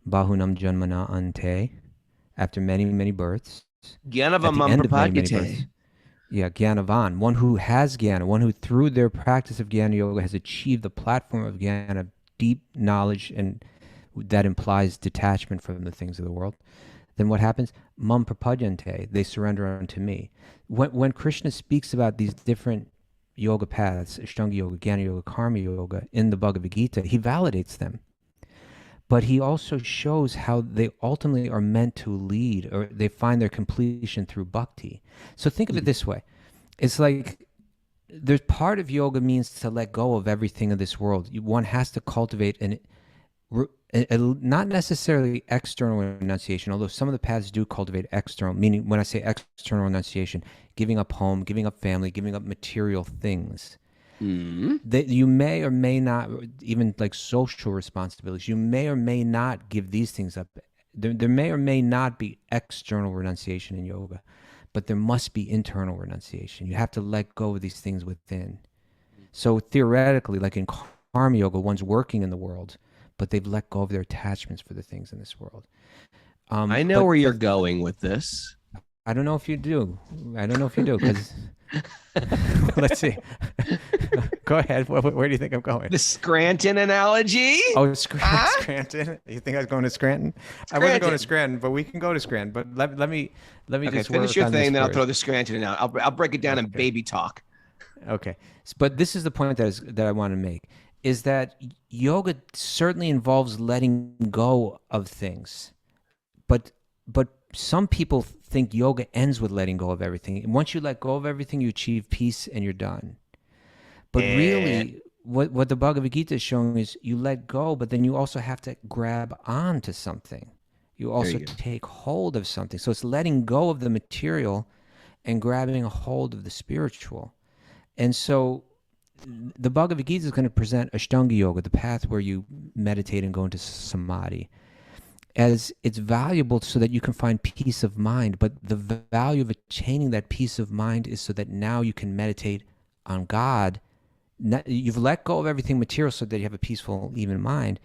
Bahunam janmana ante, after many, many births. Jnanavamam prapadyate. Yeah, Jnanavan, one who has Jnana, one who through their practice of Jnana yoga has achieved the platform of Jnana, deep knowledge, and that implies detachment from the things of the world. Then what happens? Mam prapadyante, they surrender unto me. When Krishna speaks about these different yoga paths, Ashtanga yoga, Jnana yoga, Karma yoga, in the Bhagavad Gita, he validates them. But he also shows how they ultimately are meant to lead, or they find their completion through bhakti. So think of it this way. It's like there's part of yoga means to let go of everything of this world. One has to cultivate not necessarily external renunciation, although some of the paths do cultivate external, meaning when I say external renunciation, giving up home, giving up family, giving up material things. That you may or may not, even like social responsibilities, you may or may not give these things up. There may or may not be external renunciation in yoga, but there must be internal renunciation. You have to let go of these things within. So theoretically, like in Karma yoga, one's working in the world, but they've let go of their attachments for the things in this world. I know where you're going with this. I don't know if you do. Because let's see. Go ahead. Where do you think I'm going? The Scranton analogy? Oh, Scranton. You think I was going to Scranton? I wasn't going to Scranton, but we can go to Scranton. But let me just finish your thing, then I'll first. throw the Scranton in. I'll break it down in baby talk. Okay. But this is the point that I want to make, is that yoga certainly involves letting go of things. But some people think yoga ends with letting go of everything. And once you let go of everything, you achieve peace and you're done. But really, what the Bhagavad Gita is showing is you let go, but then you also have to grab onto something. You also take hold of something. So it's letting go of the material and grabbing a hold of the spiritual. And so the Bhagavad Gita is going to present Ashtanga yoga, the path where you meditate and go into samadhi, as it's valuable so that you can find peace of mind. But the value of attaining that peace of mind is so that now you can meditate on God. You've let go of everything material so that you have a peaceful, even mind.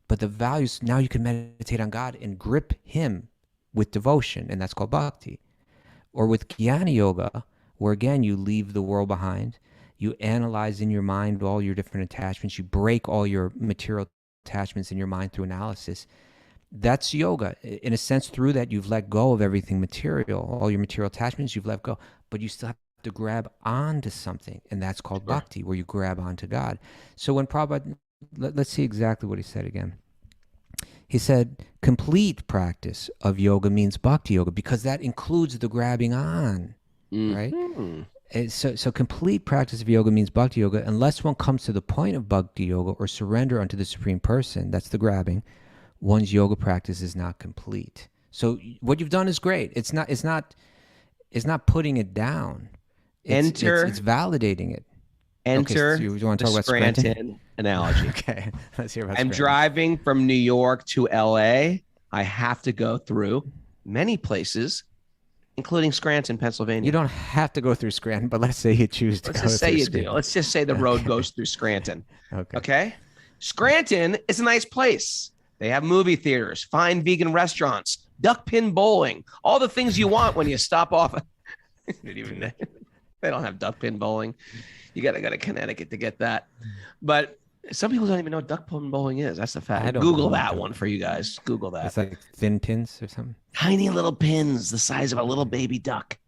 But the value is now you can meditate on God and grip Him with devotion, and that's called bhakti. Or with Jnana yoga, where again you leave the world behind. You analyze in your mind all your different attachments. You break all your material attachments in your mind through analysis. That's yoga. In a sense, through that, you've let go of everything material. All your material attachments, you've let go. But you still have to grab onto something, and that's called bhakti, where you grab onto God. So when Prabhupada, let's see exactly what he said again. He said, complete practice of yoga means bhakti yoga, because that includes the grabbing on, right? So complete practice of yoga means bhakti yoga, unless one comes to the point of bhakti yoga or surrender unto the Supreme Person, that's the grabbing, one's yoga practice is not complete. So what you've done is great. It's not putting it down. It's validating it. Enter so you want to talk about Scranton analogy. Okay, let's hear about I'm Scranton. driving from New York to LA. I have to go through many places, including Scranton, Pennsylvania. You don't have to go through Scranton, but let's say you choose to go through Scranton. Do. Let's just say the road goes through Scranton. Okay. Scranton is a nice place. They have movie theaters, fine vegan restaurants, duck pin bowling, all the things you want when you stop off. They don't have duck pin bowling. You got to go to Connecticut to get that. But some people don't even know what duck pin bowling is. That's the fact. Google that one for you guys. Google that. It's like thin pins or something. Tiny little pins the size of a little baby duck.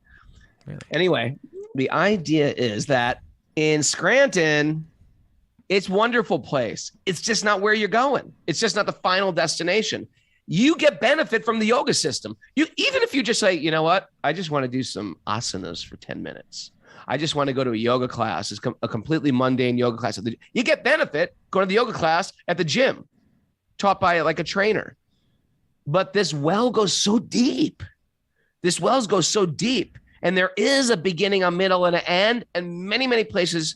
Really? Anyway, the idea is that in Scranton, it's a wonderful place. It's just not where you're going. It's just not the final destination. You get benefit from the yoga system. Even if you just say, you know what, I just want to do some asanas for 10 minutes. I just want to go to a yoga class. It's a completely mundane yoga class. You get benefit going to the yoga class at the gym, taught by like a trainer. But this well goes so deep. This wells goes so deep. And there is a beginning, a middle, and an end, and many, many places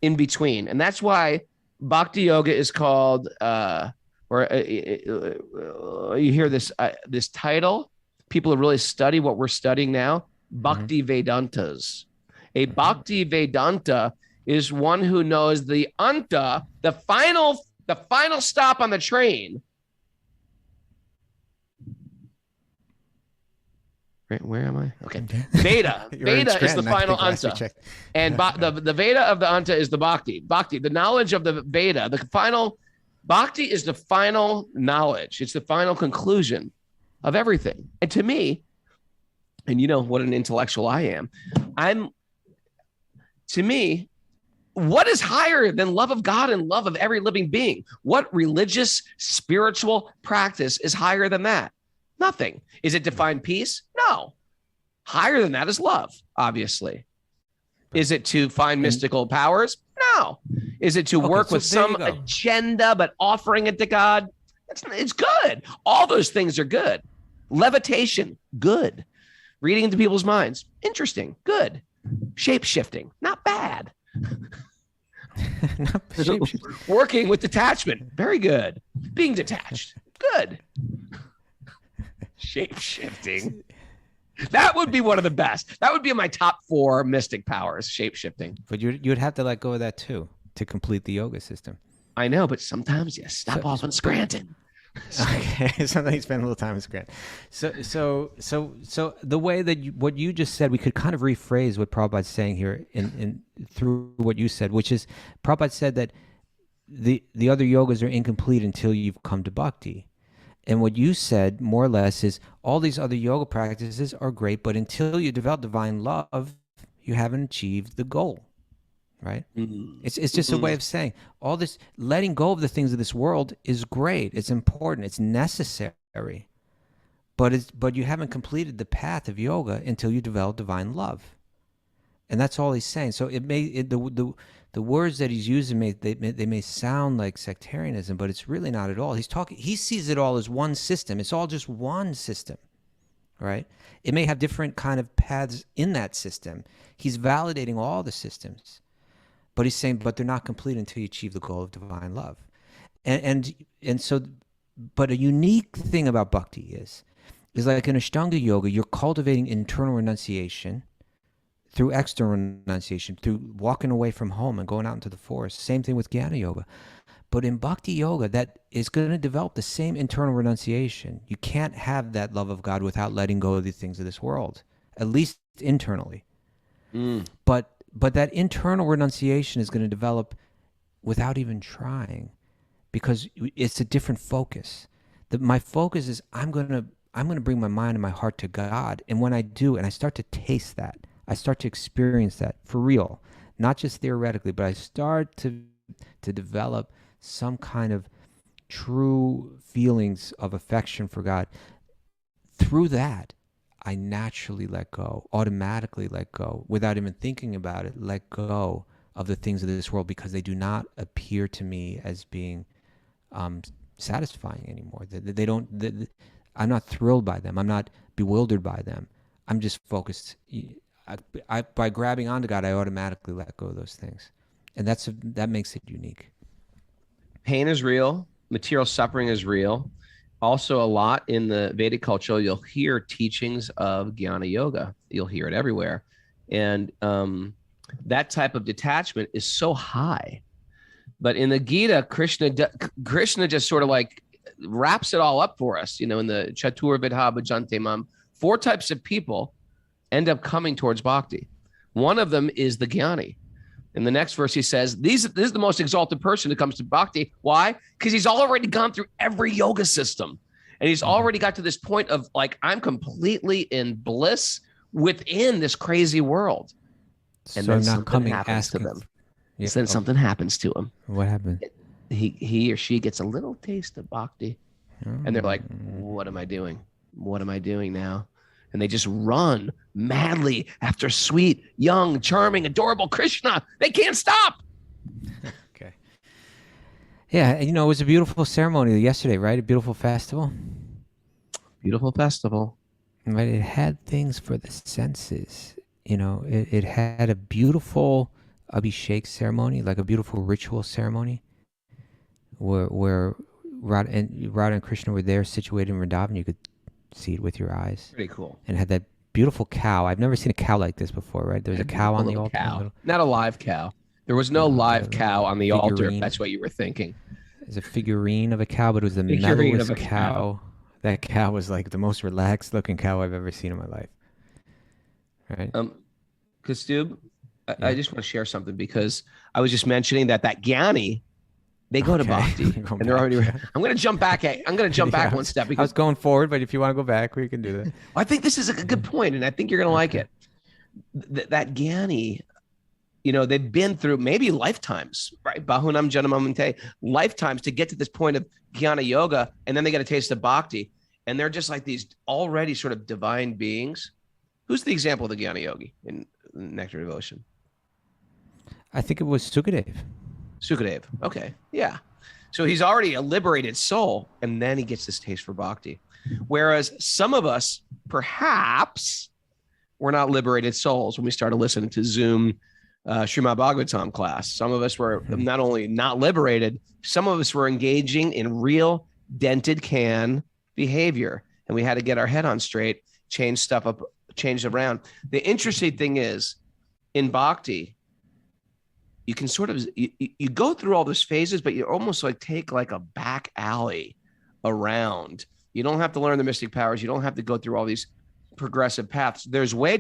in between. And that's why Bhakti Yoga is called, you hear this title. People who really study what we're studying now, Bhakti Vedantas. A Bhakti Vedanta is one who knows the anta, the final stop on the train. Where am I? Okay. Veda. Veda is the final anta. And the Veda of the anta is the Bhakti. Bhakti, the knowledge of the Veda. The final Bhakti is the final knowledge. It's the final conclusion of everything. And to me, and you know what an intellectual I am, to me, what is higher than love of God and love of every living being? What religious, spiritual practice is higher than that? Nothing. Is it to find peace? No. Higher than that is love, obviously. Is it to find mystical powers? No. Is it to work with some agenda, but offering it to God? It's good. All those things are good. Levitation, good. Reading into people's minds, interesting, good. Shape-shifting, not bad. Working with detachment, very good. Being detached, good. Shape-shifting. That would be one of the best. That would be in my top 4 mystic powers, shape-shifting. But you'd have to let go of that too to complete the yoga system. I know, but sometimes you stop off in Scranton. Okay, sometimes you spend a little time in Scranton. So the way that what you just said, we could kind of rephrase what Prabhupada's saying here in through what you said, which is Prabhupada said that the other yogas are incomplete until you've come to bhakti. And what you said, more or less, is all these other yoga practices are great, but until you develop divine love, you haven't achieved the goal, right? Mm-hmm. It's just a way of saying all this letting go of the things of this world is great. It's important. It's necessary. But you haven't completed the path of yoga until you develop divine love. And that's all he's saying. So the words that he's using they may sound like sectarianism, but it's really not at all. He sees it all as one system. It's all just one system, right? It may have different kind of paths in that system. He's validating all the systems, but he's saying, but they're not complete until you achieve the goal of divine love. And so, but a unique thing about bhakti is like in Ashtanga yoga, you're cultivating internal renunciation through external renunciation, through walking away from home and going out into the forest. Same thing with Jnana Yoga. But in Bhakti Yoga, that is going to develop the same internal renunciation. You can't have that love of God without letting go of the things of this world, at least internally. But that internal renunciation is going to develop without even trying, because it's a different focus. My focus is I'm going to bring my mind and my heart to God. And when I do, and I start to taste that, I start to experience that for real, not just theoretically, but I start to develop some kind of true feelings of affection for God. Through that, I naturally let go, automatically let go, without even thinking about it, let go of the things of this world, because they do not appear to me as being satisfying anymore. I'm not thrilled by them. I'm not bewildered by them. I'm just focused. By grabbing onto God, I automatically let go of those things. And that makes it unique. Pain is real. Material suffering is real. Also, a lot in the Vedic culture, you'll hear teachings of Jnana Yoga. You'll hear it everywhere. And that type of detachment is so high. But in the Gita, Krishna just sort of like wraps it all up for us. You know, in the Chatur Vidha Bhajante Mam, 4 types of people end up coming towards bhakti. One of them is the jnani. In the next verse, he says, this is the most exalted person who comes to bhakti. Why? Because he's already gone through every yoga system. And he's already got to this point of like, I'm completely in bliss within this crazy world. And then something happens to them. Yeah, then something happens to him. What happened? He or she gets a little taste of bhakti. And they're like, what am I doing? What am I doing now? and they just run madly after sweet, young, charming, adorable Krishna. They can't stop. Okay. Yeah, you know, it was a beautiful ceremony yesterday, right? A beautiful festival. Beautiful festival. Right, it had things for the senses. You know, it had a beautiful Abhishek ceremony, like a beautiful ritual ceremony, where Radha and Krishna were there, situated in Vrindavan. You could see it with your eyes. Pretty cool. And it had that beautiful cow. I've never seen a cow like this before, right? There was a cow on the altar. Cow. Not a live cow. There was no live cow on the altar, if that's what you were thinking. It's a figurine of a cow, but it was the metallist cow. That cow was like the most relaxed looking cow I've ever seen in my life. Right. Kaustubha, I just want to share something, because I was just mentioning that Gyani, they go to Bhakti, and they're already. I'm going to jump back. I'm going to jump back one step, because I was going forward, but if you want to go back, we can do that. I think this is a good point, and I think you're going to like it. That Gyani, you know, they've been through maybe lifetimes, right? Bahunam Janamamante, lifetimes to get to this point of Jnana Yoga, and then they get a taste of Bhakti, and they're just like these already sort of divine beings. Who's the example of the Jnana Yogi in Nectar Devotion? I think it was Sukadev. Sukadev. Okay. Yeah. So he's already a liberated soul, and then he gets this taste for Bhakti. Whereas some of us, perhaps, we're not liberated souls when we started listening to Zoom Srimad Bhagavatam class. Some of us were not only not liberated, some of us were engaging in real dented can behavior, and we had to get our head on straight, change stuff up, change around. The interesting thing is, in Bhakti, you can sort of, you go through all those phases, but you almost like take like a back alley around. You don't have to learn the mystic powers. You don't have to go through all these progressive paths. There's a way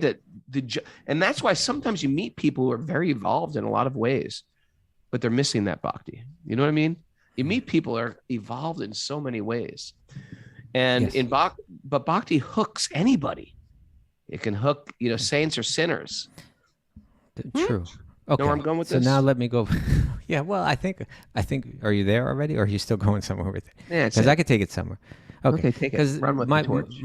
and that's why sometimes you meet people who are very evolved in a lot of ways, but they're missing that Bhakti. You know what I mean? You meet people who are evolved in so many ways. And yes. But Bhakti hooks anybody. It can hook, you know, saints or sinners. True. Okay. Know where I'm going with this? So now let me go. Yeah. Well, I think. Are you there already, or are you still going somewhere with it? Yeah. Because I could take it somewhere. Okay. Take it. Because Run with the torch.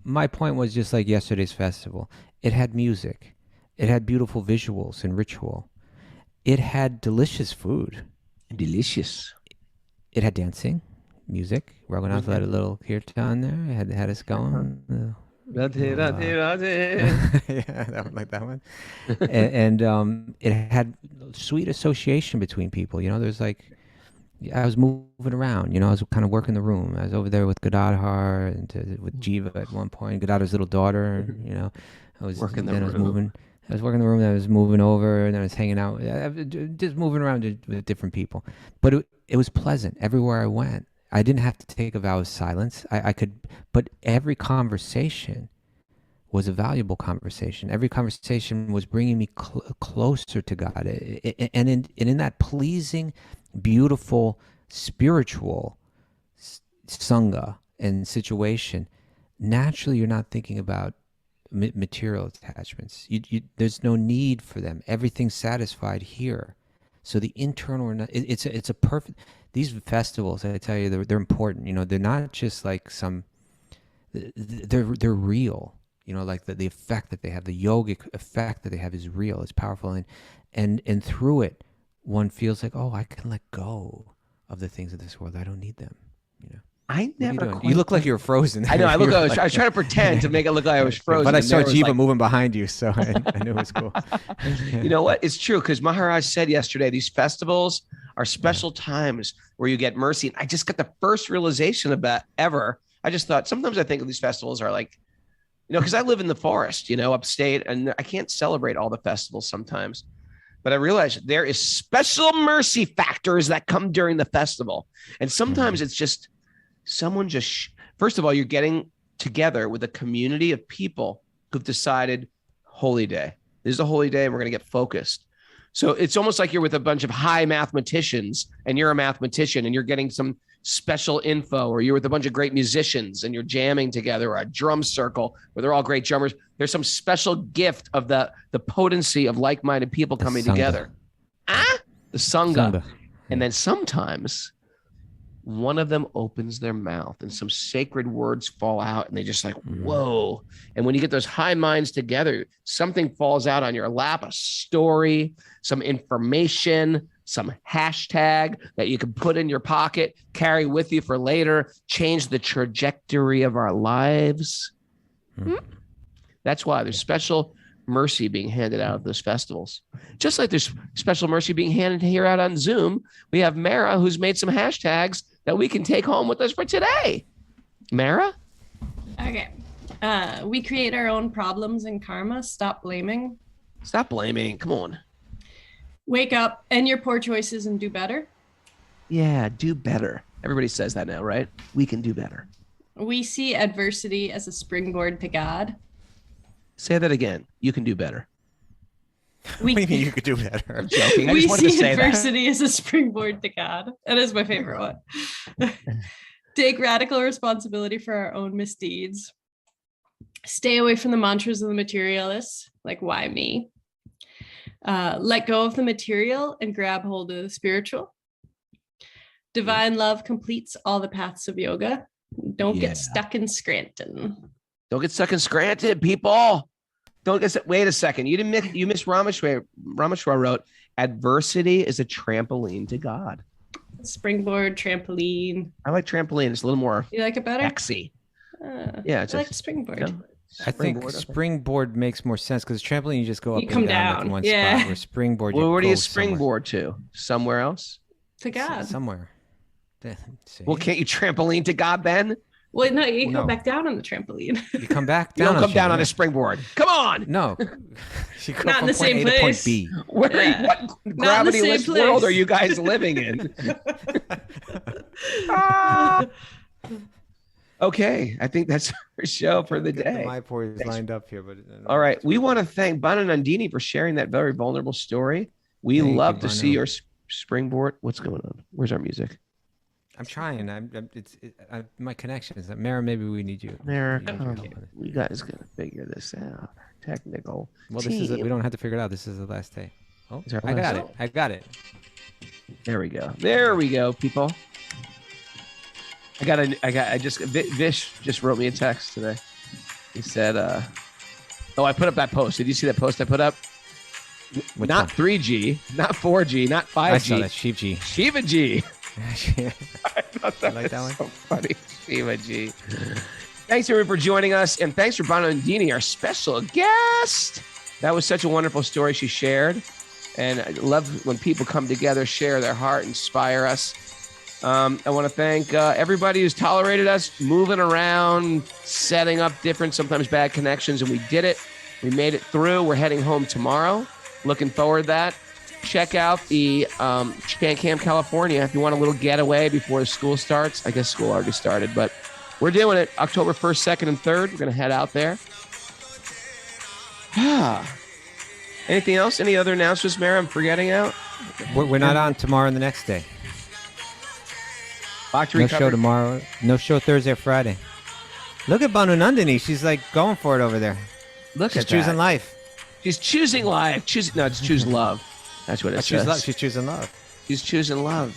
my point was just like yesterday's festival. It had music. It had beautiful visuals and ritual. It had delicious food. Delicious. It had dancing, music. Raghunath led a little kirtan there. It had us going. Radhe, Radhe, Radhe. Yeah, that one, like that one. and it had sweet association between people. You know, there's like, I was moving around. You know, I was kind of working the room. I was over there with Gadadhar and with Jiva at one point. Gadadhar's little daughter. You know, I was working the room. I was working the room. I was moving over, and then I was hanging out, just moving around with different people. But it was pleasant everywhere I went. I didn't have to take a vow of silence. I could, but every conversation was a valuable conversation. Every conversation was bringing me closer to God. And in that pleasing, beautiful, spiritual sangha and situation, naturally you're not thinking about material attachments. There's no need for them. Everything's satisfied here. So the internal, it's a perfect. These festivals, I tell you, they're important. You know, they're not just like some. They're real. You know, like the effect that they have, the yogic effect that they have is real. It's powerful, and through it, one feels like, oh, I can let go of the things of this world. I don't need them. You know. I never. You look like you were frozen. I know. I was trying to pretend to make it look like I was frozen. But I saw Jiva moving behind you, so I knew it was cool. You know what? It's true, because Maharaj said yesterday, these festivals are special times where you get mercy. And I just got the first realization of that ever. I just thought, sometimes I think of these festivals are like, you know, because I live in the forest, you know, upstate, and I can't celebrate all the festivals sometimes. But I realized there is special mercy factors that come during the festival. And sometimes it's just someone first of all, you're getting together with a community of people who've decided, holy day. This is a holy day, and we're going to get focused. So it's almost like you're with a bunch of high mathematicians, and you're a mathematician, and you're getting some special info, or you're with a bunch of great musicians, and you're jamming together, or a drum circle where they're all great drummers. There's some special gift of the potency of like-minded people coming together. The Sangha. And then sometimes one of them opens their mouth and some sacred words fall out and they just like, whoa. And when you get those high minds together, something falls out on your lap, a story, some information, some hashtag that you can put in your pocket, carry with you for later, change the trajectory of our lives. That's why there's special mercy being handed out at those festivals. Just like there's special mercy being handed here out on Zoom, we have Mara who's made some hashtags that we can take home with us for today. Mara? Okay. We create our own problems and karma. Stop blaming. Stop blaming. Come on. Wake up, end your poor choices, and do better. Yeah, do better. Everybody says that now, right? We can do better. We see adversity as a springboard to God. Say that again. You can do better. We What do you mean you could do better? I'm joking. I we just wanted to see say that. adversity as a springboard to God. That is my favorite one. Take radical responsibility for our own misdeeds. Stay away from the mantras of the materialists, like why me? Let go of the material and grab hold of the spiritual. Divine love completes all the paths of yoga. Don't get stuck in Scranton. Don't get stuck in Scranton, people. Don't get stuck. Wait a second. You missed Rameshwar. Rameshwar wrote, adversity is a trampoline to God. Springboard, trampoline. I like trampoline. It's a little more You like it better? sexy. Yeah, it's like springboard. You know, I think springboard makes more sense because trampoline you just go up You and come down, like down. in one Yeah. spot. Where springboard, Well, where do go you springboard to? Somewhere else? To God. Somewhere. See? Well, can't you trampoline to God then? Well, no, you No. go back down on the trampoline. You come back You down. don't come down on a trampoline. springboard. Come on. No. You go Not in from the point same A to point place. B. What Yeah. gravity-less same world place. are you guys living in? Ah. Okay, I think that's our show for the Got the day. my pores lined up here, but All right, we want to thank Bana Nandini for sharing that very vulnerable story. We Thank you, love to see Banu. your springboard. What's going on? Where's our music? I'm trying. My connection is that Mara. Maybe we need you. There, You need your help with it. we guys gotta figure this out. Technical. Well, this is it. team. We don't have to figure it out. This is the last day. Oh, Is our I got last it. I got it. There we go. There we go, people. Vish just wrote me a text today. He said, I put up that post. Did you see that post I put up? Which Not one? 3G, not 4G, not 5G. I saw that Sheep G. Shiva G. I thought that like that was one. so funny. Shiva G. Thanks, everyone, for joining us. And thanks for Bana Nandini, our special guest. That was such a wonderful story she shared. And I love when people come together, share their heart, inspire us. I want to thank everybody who's tolerated us moving around, setting up different, sometimes bad connections. And we did it. We made it through. We're heading home tomorrow. Looking forward to that. Check out the Camp California if you want a little getaway before the school starts. I guess school already started, but we're doing it October 1st, 2nd, and 3rd. We're going to head out there. Anything else? Any other announcements, Mara, I'm forgetting out? We're not on tomorrow and the next day. No show tomorrow. No show Thursday or Friday. Look at Banu Nandini. She's like going for it over there. Look She's at choosing that. life. She's choosing life. It's choose love. That's what it She's says. choosing love. She's choosing love.